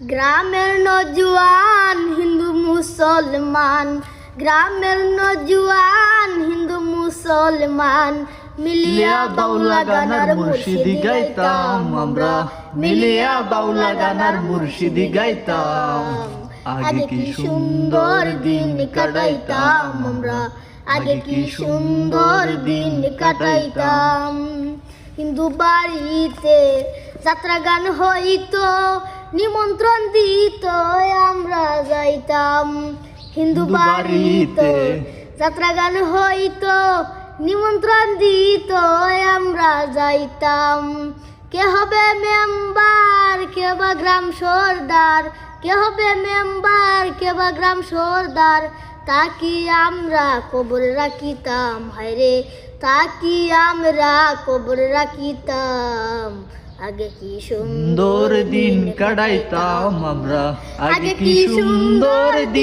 গ্রামের নজওয়ান হিন্দু মুসলমান, গ্রামের নজওয়ান হিন্দু মুসলমান মিলিয়া বাউলা গানার মুর্শিদি গাইতাম আমরা, মিলিয়া বাউলা গানার মুর্শিদি গাইতাম। আগে কি সুন্দর দিন কাটাইতাম আমরা, আগে কি সুন্দর দিন কাটাইতাম। হিন্দু বাড়িতে যাত্রা গান হইতো, নিমন্ত্রণ দিত আমরা যাইতাম। হিন্দু বাড়িতে যাত্রা গান হইতো, নিমন্ত্রণ দিত আমরা যাইতাম। কে হবে মেম্বার, কে বা গ্রাম সর্দার, কে হবে মেম্বার, কে বা গ্রাম সর্দার, তাকি আমরা কবরে রাখিতাম। হায়রে তাকি আমরা কবরে রাখিতাম। আগে কি সুন্দর দিন কাটাইতাম আমরা, আগে কি সুন্দর দিন